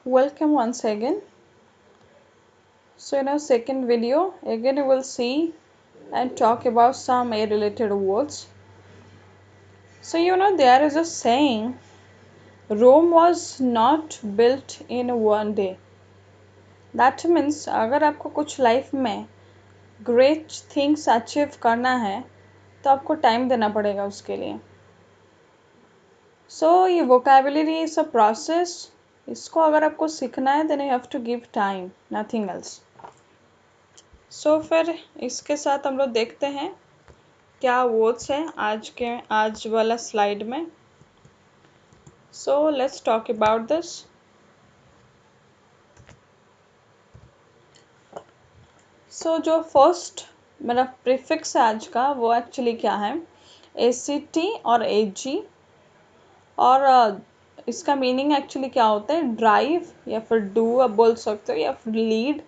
Welcome once again. So in our second video, again we will see and talk about some A related words. So there is a saying, Rome was not built in one day. That means अगर आपको कुछ life में great things achieve करना है तो आपको time देना पड़ेगा उसके लिए. सो ये वोकेबुलरी इज अ प्रोसेस. इसको अगर आपको सीखना है then you have to give time, nothing else. So फिर इसके साथ हम लोग देखते हैं क्या वर्ड्स हैं आज वाला स्लाइड में. So let's talk about this. So जो फर्स्ट मेरा प्रीफिक्स है आज का वो एक्चुअली क्या है, ACT और AG. और इसका मीनिंग एक्चुअली क्या होता है, ड्राइव या फिर डू आप बोल सकते हो, या फिर लीड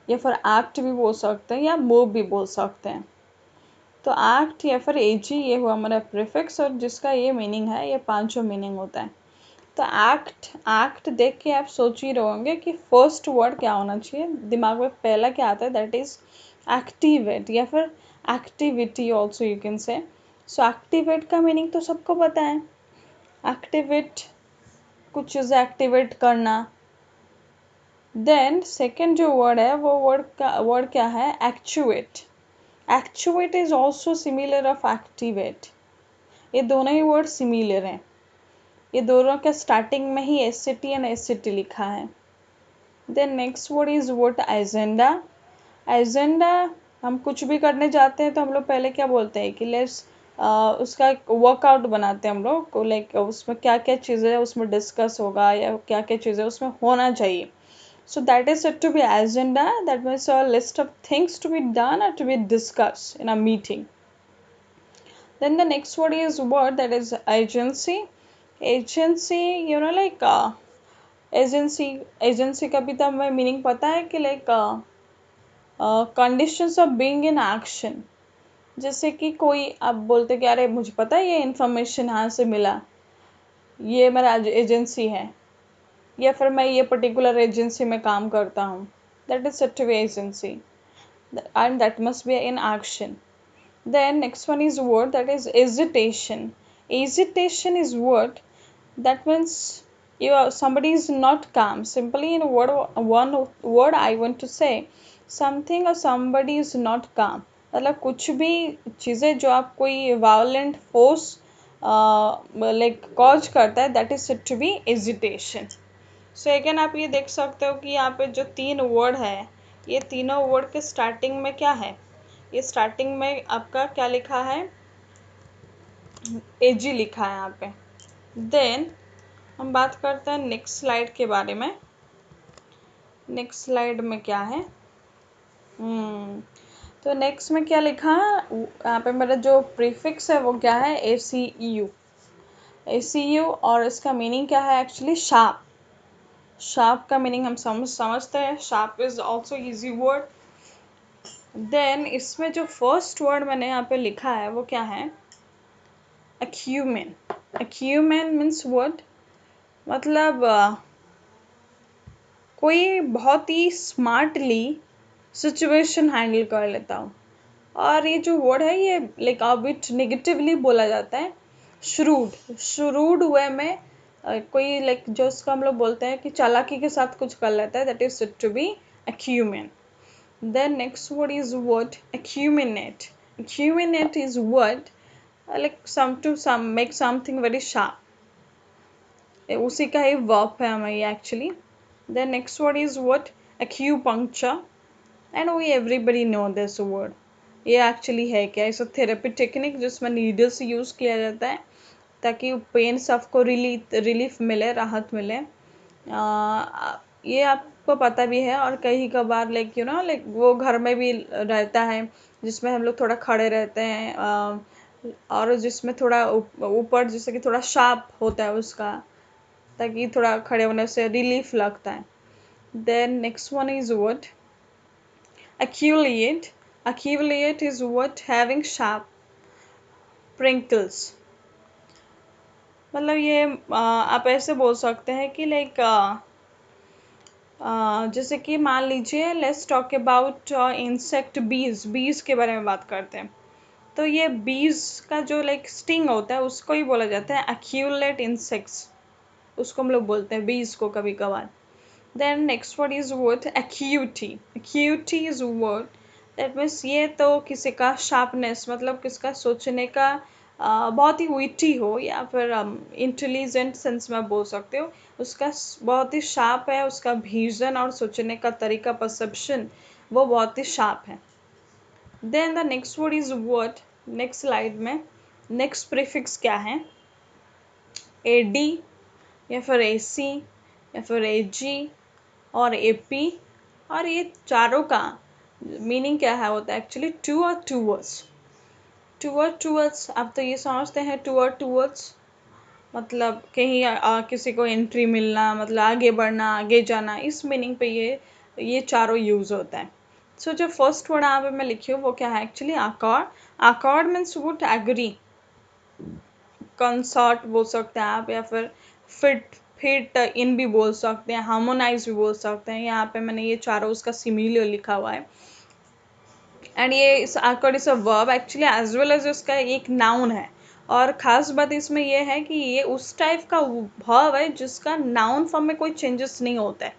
या फिर एक्ट भी बोल सकते हैं, या मूव भी बोल सकते हैं. तो एक्ट या फिर AG ये हुआ हमारा प्रीफिक्स, और जिसका ये मीनिंग है, ये पांचों मीनिंग होता है. तो एक्ट देख के आप सोच ही रहोगे कि फर्स्ट वर्ड क्या होना चाहिए. दिमाग में पहला क्या आता है, दैट इज एक्टिवेट या फिर activity also you can say. So activate का मीनिंग तो सबको पता है. एक्टिवेट कुछ चीज़ एक्टिवेट करना. देन सेकेंड जो वर्ड है वो वर्ड क्या है, actuate. Actuate is also similar of activate. ये दोनों ही वर्ड सिमिलर हैं. ये दोनों के स्टार्टिंग में ही SCT एंड SCT लिखा है. Then next word is word agenda. Agenda हम कुछ भी करने जाते हैं तो हम लोग पहले क्या बोलते हैं कि लेट्स उसका वर्कआउट बनाते हैं हम लोग को, लाइक उसमें क्या क्या चीज़ें उसमें डिस्कस होगा या क्या क्या चीज़ें उसमें होना चाहिए. So that is said to be agenda. That means a list of things to be done or to be discussed in a meeting. Then the next word is word that is agency. Agency, like agency का भी तो हमें meaning पता है कि like conditions of being in action. जैसे कि कोई आप बोलते कि अरे मुझे पता है ये इन्फॉर्मेशन यहाँ से मिला, ये मेरा एजेंसी है, या फिर मैं ये पर्टिकुलर एजेंसी में काम करता हूँ. That is said to be agency and that must be in action. Then next one is word that is hesitation. Hesitation is word that means somebody is not calm. Simply in one word I want to say something or somebody is not calm. मतलब कुछ भी चीज़ें जो आप कोई violent force like cause करता है, that is said to be hesitation. So again आप ये देख सकते हो कि यहाँ पे जो तीन वर्ड है, ये तीनों वर्ड के स्टार्टिंग में क्या है, ये स्टार्टिंग में आपका क्या लिखा है, AG लिखा है यहाँ पे. देन हम बात करते हैं नेक्स्ट स्लाइड के बारे में. नेक्स्ट स्लाइड में क्या है, तो नेक्स्ट में क्या लिखा है यहाँ पे, मेरा जो प्रीफिक्स है वो क्या है, ACU. ACU और इसका मीनिंग क्या है एक्चुअली, शार्प. शार्प का मीनिंग हम समझते हैं. Sharp is also easy word. Then इसमें जो फर्स्ट वर्ड मैंने यहाँ पे लिखा है वो क्या है, अक्यूमेन. अक्यूमेन मीन्स वर्ड मतलब कोई बहुत ही स्मार्टली सिचुएशन हैंडल कर लेता हूँ. और ये जो वर्ड है ये लाइक अ बिट नेगेटिवली बोला जाता है. श्रूड वे में कोई लाइक जो उसको हम लोग बोलते हैं कि चालाकी के साथ कुछ कर लेता है, that is said to be acumen. Then next word is word acuminate. Acuminate is word like make something very sharp. उसी का ही verb है हमें ये actually. Then next word is word acupuncture, and we everybody know this word. ये actually है क्या, इस therapy technique जिसमें नीडल्स यूज किया जाता है ताकि पेन सबको रिलीफ मिले, राहत मिले. ये आपको पता भी है. और कहीं कभार लाइक वो घर में भी रहता है जिसमें हम लोग थोड़ा खड़े रहते हैं और जिसमें थोड़ा ऊपर जैसे कि थोड़ा शार्प होता है उसका, ताकि थोड़ा खड़े होने से रिलीफ लगता है. Then next one is word accumulate. Accumulate is what having sharp wrinkles. मतलब ये आप ऐसे बोल सकते हैं कि लाइक जैसे कि मान लीजिए लेट्स टॉक अबाउट इंसेक्ट बीज के बारे में बात करते हैं। तो ये बीज का जो लाइक स्टिंग होता है उसको ही बोला जाता है एक्यूलेट इंसेक्ट्स, उसको हम लोग बोलते हैं बीज को कभी कभार। Then next word is word acuity. Acuity is word that means ये तो किसी का शार्पनेस, मतलब किसका सोचने का बहुत ही विटी हो या फिर इंटेलिजेंट सेंस में बोल सकते हो, उसका बहुत ही शार्प है, उसका विजन और सोचने का तरीका परसेप्शन वो बहुत ही शार्प है। Then the next word is word, next slide में नेक्स्ट प्रीफिक्स क्या है, एडी या फिर एसी या फिर एजी और एपी। और ये चारों का मीनिंग क्या है होता है एक्चुअली टू और टूवर्ड्स। टूवर्ड्स आप तो ये समझते हैं टूवर्ड्स मतलब कहीं किसी को एंट्री मिलना, मतलब आगे बढ़ना, आगे जाना, इस मीनिंग पे ये चारों यूज होता है। सो जो फर्स्ट वर्ड यहाँ पे मैं लिखी हूँ वो क्या है actually accord. Accord means would agree, consort बोल सकते हैं आप, या फिर फिट फिट इन भी बोल सकते हैं, हार्मोनाइज भी बोल सकते हैं। यहाँ पे मैंने ये चारों उसका सिमिलर लिखा हुआ है। एंड ये इस accord is a verb actually as well as उसका एक नाउन है। और खास बात इसमें यह है कि ये उस टाइप का वर्ब है जिसका नाउन फॉर्म में कोई चेंजेस नहीं होता है।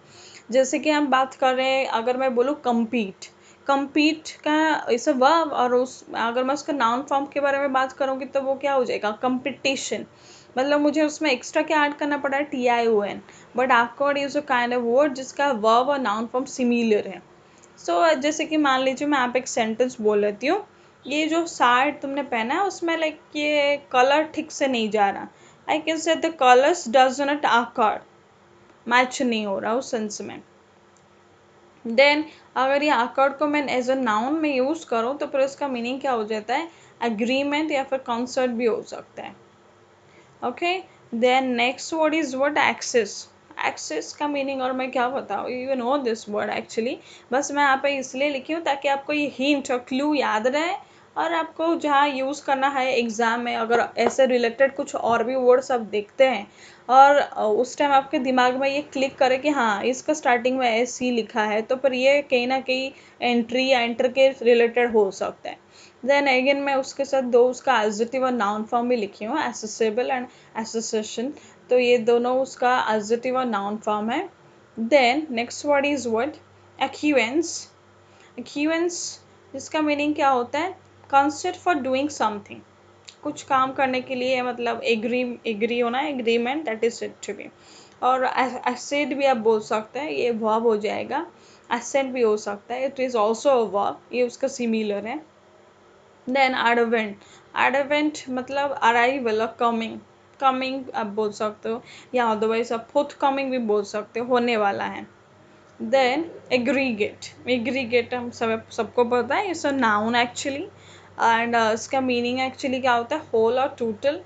जैसे कि हम बात कर रहे हैं, अगर मैं बोलूँ compete, compete का इस अ वर्ब, और उस अगर मैं उसका नाउन फॉर्म के बारे में बात करूँगी तो वो क्या हो जाएगा कंपटीशन। मतलब मुझे उसमें एक्स्ट्रा क्या ऐड करना पड़ा है, TION। But accord is a kind of word जिसका वर्ब और नाउन फॉर्म सिमिलर है। जैसे कि मान लीजिए मैं आप एक सेंटेंस बोल लेती हूँ, ये जो शर्ट तुमने पहना है उसमें लाइक ये कलर ठीक से नहीं जा रहा, आई कैन से the colours does not accord, match नहीं हो रहा उस सेंस में। देन अगर ये accord को मैं एज अ नाउन में यूज करूँ तो फिर इसका मीनिंग क्या हो जाता है, एग्रीमेंट या फिर कॉन्सर्ट भी हो सकता है। Okay, then next word is word access. Access का मीनिंग और मैं क्या बताऊँ, you know this word actually, बस मैं यहाँ पे इसलिए लिखी हूँ ताकि आपको ये हिंट और क्लू याद रहे, और आपको जहाँ यूज़ करना है एग्जाम में, अगर ऐसे रिलेटेड कुछ और भी वर्ड्स आप देखते हैं और उस टाइम आपके दिमाग में ये क्लिक करे कि हाँ इसका स्टार्टिंग में ऐसे लिखा है, तो फिर ये कहीं ना कहीं एंट्री या एंटर के रिलेटेड हो सकता है। देन अगेन मैं उसके साथ दो उसका एडजेक्टिव और नाउन फॉर्म भी लिखी हूँ, एसेसेबल एंड एसोसिएशन। तो ये दोनों उसका एडजेक्टिव और नाउन फॉर्म है। Then next word is word acuance. Acuance जिसका मीनिंग क्या होता है, कॉन्सेप्ट फॉर डूइंग समथिंग, कुछ काम करने के लिए, मतलब एग्री होना, agreement, that is it to be. और एसेड भी आप बोल सकते हैं, ये वर्ब हो जाएगा। एसेड भी हो सकता है, it is also a verb, ये उसका सिमिलर है। देन एडवेंट, एडवेंट मतलब अराइवल और कमिंग, कमिंग आप बोल सकते हो, या अदरवाइज आप फुट कमिंग भी बोल सकते हो, होने वाला है। देन एग्रीगेट, एग्रीगेट हम सबको पता है, it's a noun actually. And इसका मीनिंग एक्चुअली क्या होता है, होल और टोटल।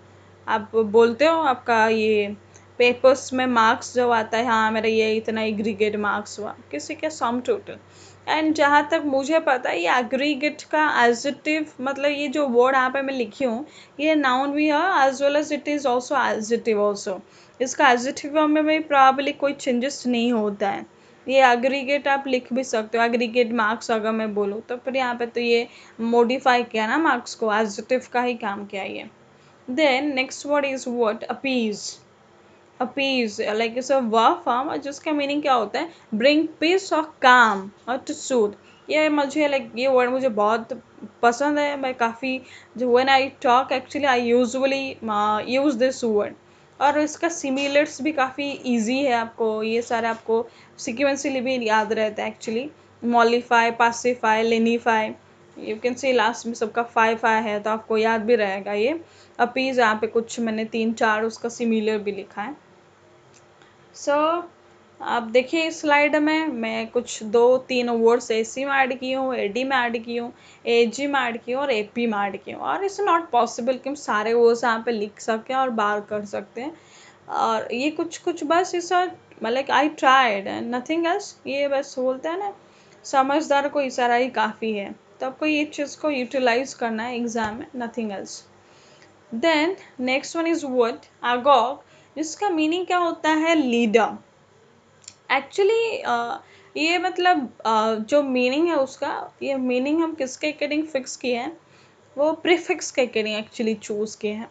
आप बोलते हो आपका ये पेपर्स में मार्क्स जो आता है, हाँ मेरा ये इतना एग्रीगेट मार्क्स हुआ, किसी के सम टोटल। एंड जहाँ तक मुझे पता है ये एग्रीगेट का एडजेक्टिव, मतलब ये जो वर्ड यहाँ पे मैं लिखी हूँ ये नाउन भी है as well as it is also adjective also. इसका एडजेक्टिव में भी प्रॉब्ली कोई चेंजेस नहीं होता है। ये एग्रीगेट आप लिख भी सकते हो, एग्रीगेट मार्क्स अगर मैं बोलूँ तो फिर यहाँ पे तो ये मॉडिफाई किया ना मार्क्स को, एडजेक्टिव का ही काम किया ये। Then next word is what, appease. Appease like it's a verb form जिसका मीनिंग क्या होता है, ब्रिंग पीस और काम और टू सूद। ये मुझे लाइक ये वर्ड मुझे बहुत पसंद है, मैं काफ़ी जो when I talk actually I usually use this word. और इसका सिमिलर्स भी काफ़ी इजी है, आपको ये सारे आपको सिक्वेंसली भी याद रहता है actually. Mollify, pacify, lenify, you can see last में सबका फाई है तो आपको याद भी रहेगा ये। अपीज यहाँ पे कुछ मैंने 3-4 उसका सिमिलर भी लिखा है। सो आप देखिए इस स्लाइड में मैं कुछ 2-3 वर्ड्स एसी में ऐड की हूँ, एडी में ऐड की हूँ, एजी में ऐड की हूँ और एपी में ऐड की हूँ। और इट्स नॉट पॉसिबल कि हम सारे वर्ड्स यहाँ पे लिख सकें और बार कर सकते हैं। और ये कुछ कुछ बस इस मतलब I tried and nothing else, ये बस बोलते हैं ना समझदार को इशारा ही काफ़ी है। तो आपको ये चीज़ को यूटिलाइज करना है एग्जाम में, nothing else. Then next one is word agog, जिसका मीनिंग क्या होता है, लीडर। एक्चुअली ये मतलब जो मीनिंग है उसका, ये मीनिंग हम किसके अकॉर्डिंग फिक्स किए हैं, वो प्रीफिक्स के अकॉर्डिंग एक्चुअली चूज किए हैं।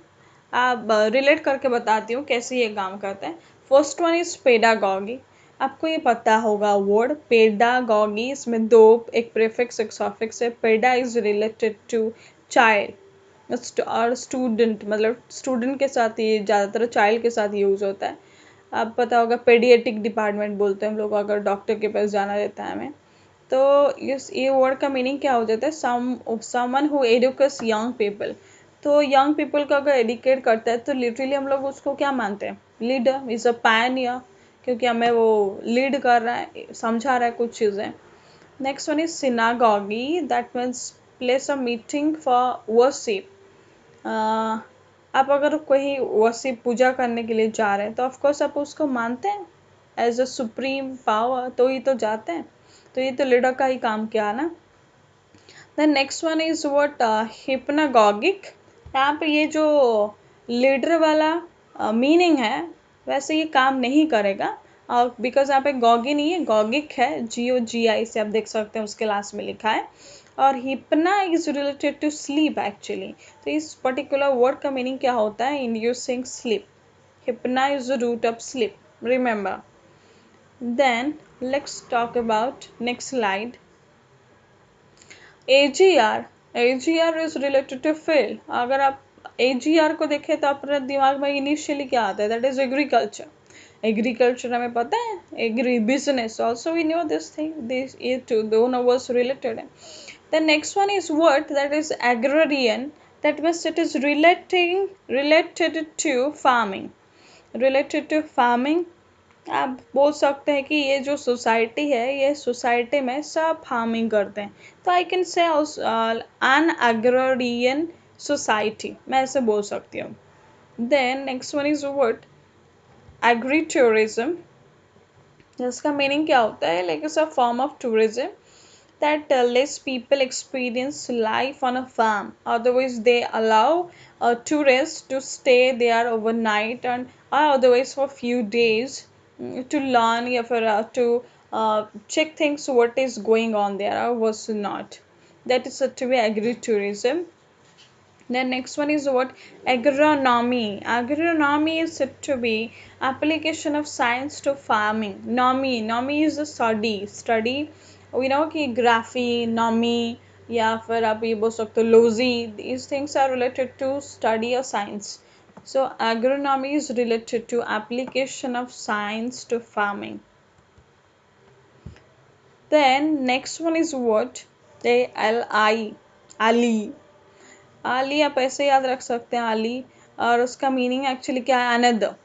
अब रिलेट करके बताती हूँ कैसे ये काम करते हैं। First one is pedagogy. आपको ये पता होगा वर्ड पेडागॉगी, इसमें दो, एक प्रीफिक्स एक सफिक्स है। पेडा इज रिलेटेड टू चाइल्ड और स्टूडेंट, मतलब स्टूडेंट के साथ ये ज़्यादातर चाइल्ड के साथ यूज होता है। आप पता होगा पेडियाट्रिक डिपार्टमेंट बोलते हैं हम लोग अगर डॉक्टर के पास जाना रहता है हमें। तो इस ये वर्ड का मीनिंग क्या हो जाता है, someone who educates young people. तो यंग पीपल को अगर एडुकेट करता है तो लिटरली हम लोग उसको क्या मानते हैं, लीडर, इज अ पायनियर, क्योंकि हमें वो लीड कर रहा है, समझा रहा है कुछ चीज़ें। Next one is synagogue, that means place of meeting for worship. आप अगर कोई वर्शिप पूजा करने के लिए जा रहे हैं तो ऑफकोर्स आप उसको मानते हैं एज अ सुप्रीम पावर, तो ही तो जाते हैं। तो ये तो लीडर का ही काम किया ना। Then next one is what, hypnagogic. यहाँ पे ये जो लीडर वाला मीनिंग है वैसे ये काम नहीं करेगा, बिकॉज यहाँ पे गॉगी नहीं है, गॉगिक है, GOGI से आप देख सकते हैं उसके लास्ट में लिखा है। और hypna is related to sleep actually. तो इस पर्टिकुलर वर्ड का मीनिंग क्या होता है, inducing sleep. Hypna is the root of sleep, remember. Then let's talk about next slide. AGR, AGR is related to field. अगर आप AGR को देखें तो अपने दिमाग में इनिशियली क्या आता है, दैट इज एग्रीकल्चर। एग्रीकल्चर हमें पता है, agri business also we know this thing, this ये टू दोनों वर्ड्स रिलेटेड है। The next one is word that is agrarian, that means it is related to farming, related to farming। आप बोल सकते हैं कि ये जो सोसाइटी है, ये सोसाइटी में सब फार्मिंग करते हैं, तो I can say an agrarian society, मैं ऐसे बोल सकती हूँ। Then next one is word agri tourism, जिसका मीनिंग क्या होता है, like it's a form of tourism that lets people experience life on a farm. Otherwise, they allow tourists to stay there overnight and or otherwise for few days to learn या फिर to check things what is going on there or what's not. That is said to be agritourism. Then next one is what, agronomy. Agronomy is said to be application of science to farming. Nomy is a study we know कि graphy, नॉमी या फिर आप ये बोल सकते हो लोजी, these things are related to study or science. So agronomy is related to application of science to farming. Then next one is what, ALI, Ali. आली आप ऐसे याद रख सकते हैं, आली, और उसका मीनिंग एक्चुअली क्या है, अनदर।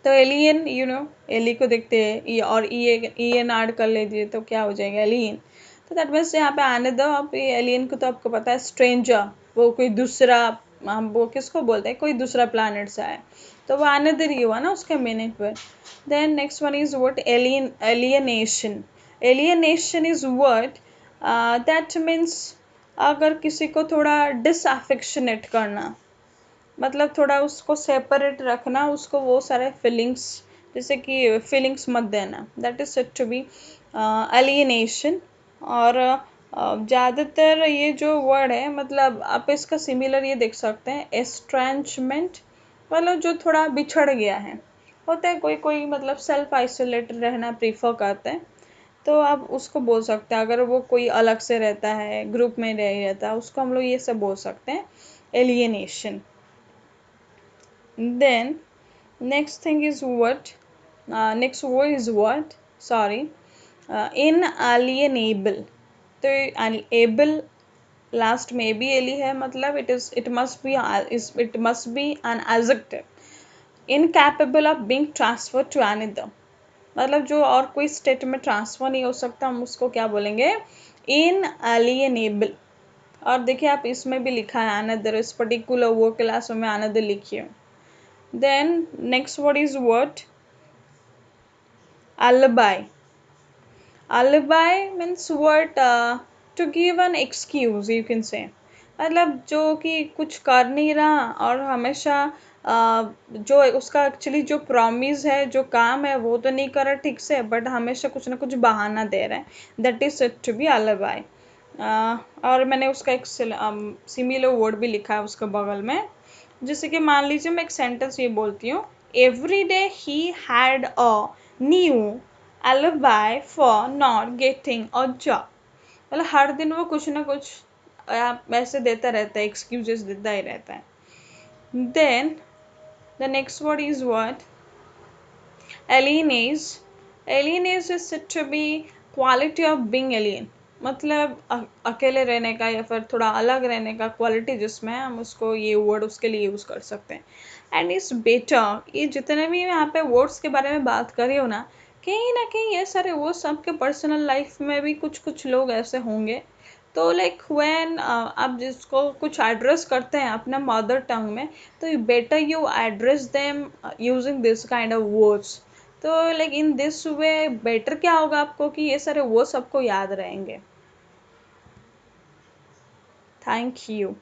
तो एलियन, यू नो, एली को देखते हैं और ई एन आर कर लीजिए तो क्या हो जाएगा, एलियन। तो दैट मीन्स यहाँ पे अनदर, आप ये एलियन को तो आपको पता है स्ट्रेंजर, वो कोई दूसरा, हम वो किसको बोलते हैं, कोई दूसरा प्लानट से आए, तो वो अनदर ही हुआ ना उसके मीनिंग पर। Then next one is what, alienation. Alienation is what, that means अगर किसी को थोड़ा डिसअफेक्शनेट करना, मतलब थोड़ा उसको सेपरेट रखना, उसको वो सारे फीलिंग्स, जैसे कि फीलिंग्स मत देना, that is said to be alienation. और ज़्यादातर ये जो वर्ड है, मतलब आप इसका सिमिलर ये देख सकते हैं, एस्ट्रेंचमेंट, मतलब जो थोड़ा बिछड़ गया है, होता है कोई कोई, मतलब सेल्फ आइसोलेटेड रहना प्रीफर करते हैं, तो आप उसको बोल सकते हैं। अगर वो कोई अलग से रहता है, ग्रुप में नहीं रहता, उसको हम लोग ये सब बोल सकते हैं, alienation. Then next thing is what, next word is what, sorry, inalienable. तो एबल लास्ट में भी एली है, मतलब it must be an adjective. Incapable of being transfer to another, मतलब जो और कोई स्टेट में ट्रांसफर नहीं हो सकता, हम उसको क्या बोलेंगे, इनएलिएनेबल। और देखिए आप इसमें भी लिखा है अनदर, इस पर्टिकुलर वो क्लास में अनदर लिखिए। Then next word is what, alibi. Alibi means what, to give an excuse you can say, मतलब जो कि कुछ कर नहीं रहा और हमेशा जो उसका एक्चुअली जो प्रॉमिस है, जो काम है, वो तो नहीं कर रहा ठीक से, बट हमेशा कुछ ना कुछ बहाना दे रहा है, that is said to be alibi. और मैंने उसका एक सिमिलर वर्ड भी लिखा है उसके बगल में। जैसे कि मान लीजिए मैं एक सेंटेंस ये बोलती हूँ, every day he had a new alibi for not getting a job. मतलब हर दिन वो कुछ ना कुछ ऐसे देता रहता है, एक्सक्यूजेस देता ही रहता है। Then the next word is what? alienage। alienage is said to be quality of being alien, मतलब अकेले रहने का या फिर थोड़ा अलग रहने का क्वालिटी, जिसमें हम उसको ये वर्ड उसके लिए यूज़ कर सकते हैं। एंड इज बेटर, ये जितने भी यहाँ पे वर्ड्स के बारे में बात कर रही हो ना कहीं ये सारे वो सबके पर्सनल लाइफ में भी कुछ कुछ लोग ऐसे होंगे। तो लाइक व्हेन आप जिसको कुछ एड्रेस करते हैं अपना मदर टंग में, तो better you address them using this kind of words. तो like in this way better क्या होगा आपको कि ये सारे वो सबको याद रहेंगे। Thank you.